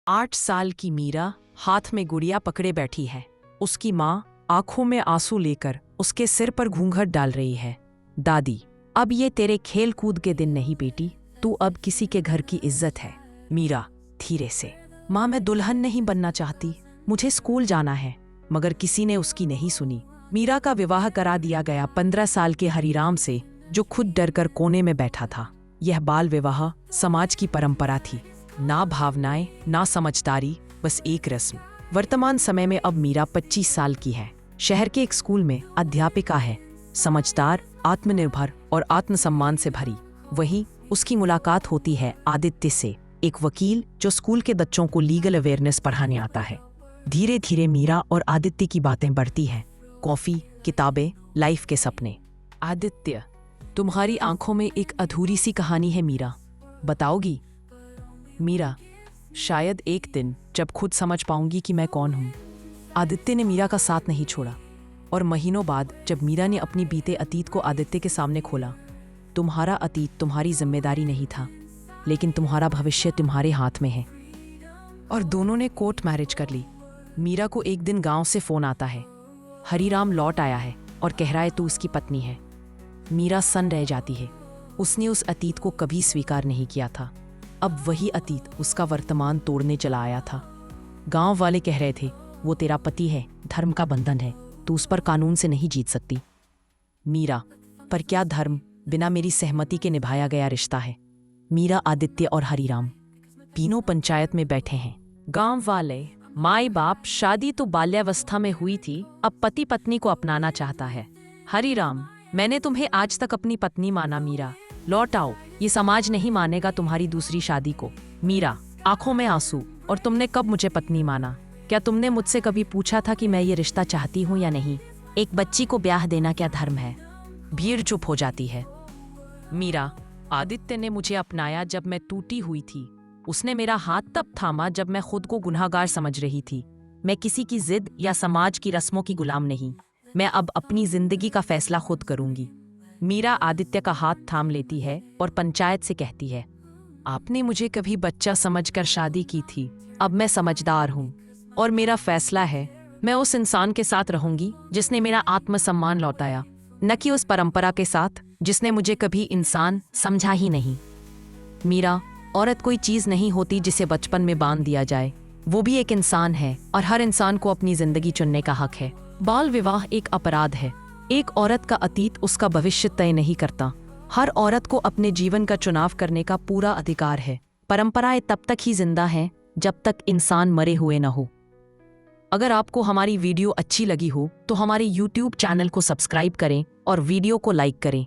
8 साल की मीरा हाथ में गुड़िया पकड़े बैठी है। उसकी माँ आंखों में आंसू लेकर उसके सिर पर घूंघट डाल रही है। दादी, अब ये तेरे खेल कूद के दिन नहीं बेटी, तू अब किसी के घर की इज्जत है। मीरा धीरे से, माँ मैं दुल्हन नहीं बनना चाहती, मुझे स्कूल जाना है। मगर किसी ने उसकी नहीं सुनी। मीरा का विवाह करा दिया गया 15 साल के हरिराम से, जो खुद डरकर कोने में बैठा था। यह बाल विवाह समाज की परंपरा थी, ना भावनाएं ना समझदारी, बस एक रस्म। वर्तमान समय में अब मीरा 25 साल की है, शहर के एक स्कूल में अध्यापिका है, समझदार, आत्मनिर्भर और आत्मसम्मान से भरी। वहीं उसकी मुलाकात होती है आदित्य से, एक वकील जो स्कूल के बच्चों को लीगल अवेयरनेस पढ़ाने आता है। धीरे धीरे मीरा और आदित्य की बातें बढ़ती हैं। कॉफी, किताबें, लाइफ के सपने। आदित्य, तुम्हारी आंखों में एक अधूरी सी कहानी है मीरा, बताओगी? मीरा, शायद एक दिन जब खुद समझ पाऊंगी कि मैं कौन हूं। आदित्य ने मीरा का साथ नहीं छोड़ा, और महीनों बाद जब मीरा ने अपनी बीते अतीत को आदित्य के सामने खोला, तुम्हारा अतीत तुम्हारी जिम्मेदारी नहीं था, लेकिन तुम्हारा भविष्य तुम्हारे हाथ में है। और दोनों ने कोर्ट मैरिज कर ली। मीरा को एक दिन गांव से फोन आता है, हरिराम लौट आया है और कह रहा है तू उसकी पत्नी है। मीरा सन्न रह जाती है। उसने उस अतीत को कभी स्वीकार नहीं किया था। अब वही अतीत उसका वर्तमान तोड़ने चला आया था। गांव वाले कह रहे थे वो तेरा पति है, धर्म का बंधन है, तू उस पर कानून से नहीं जीत सकती। मीरा, पर क्या धर्म बिना मेरी सहमति के निभाया गया रिश्ता है। मीरा, आदित्य और हरिराम तीनों पंचायत में बैठे हैं। गांव वाले, माई बाप, शादी तो बाल्यावस्था में हुई थी, अब पति पत्नी को अपनाना चाहता है। हरिराम, मैंने तुम्हें आज तक अपनी पत्नी माना। मीरा, लौट आओ, ये समाज नहीं मानेगा तुम्हारी दूसरी शादी को। मीरा, आंखों में आंसू, और तुमने कब मुझे पत्नी माना? क्या तुमने मुझसे कभी पूछा था कि मैं ये रिश्ता चाहती हूँ या नहीं? एक बच्ची को ब्याह देना क्या धर्म है? भीड़ चुप हो जाती है। मीरा, आदित्य ने मुझे अपनाया जब मैं टूटी हुई थी। उसने मेरा हाथ तब थामा जब मैं खुद को गुनहगार समझ रही थी। मैं किसी की जिद या समाज की रस्मों की गुलाम नहीं। मैं अब अपनी जिंदगी का फैसला खुद करूंगी। मीरा आदित्य का हाथ थाम लेती है और पंचायत से कहती है, आपने मुझे कभी बच्चा समझकर शादी की थी, अब मैं समझदार हूँ और मेरा फैसला है, मैं उस इंसान के साथ रहूंगी जिसने मेरा आत्मसम्मान लौटाया, न कि उस परंपरा के साथ जिसने मुझे कभी इंसान समझा ही नहीं। मीरा, औरत कोई चीज नहीं होती जिसे बचपन में बांध दिया जाए, वो भी एक इंसान है और हर इंसान को अपनी जिंदगी चुनने का हक है। बाल विवाह एक अपराध है। एक औरत का अतीत उसका भविष्य तय नहीं करता। हर औरत को अपने जीवन का चुनाव करने का पूरा अधिकार है। परंपराएं तब तक ही जिंदा हैं जब तक इंसान मरे हुए न हो। अगर आपको हमारी वीडियो अच्छी लगी हो तो हमारे YouTube चैनल को सब्सक्राइब करें और वीडियो को लाइक करें।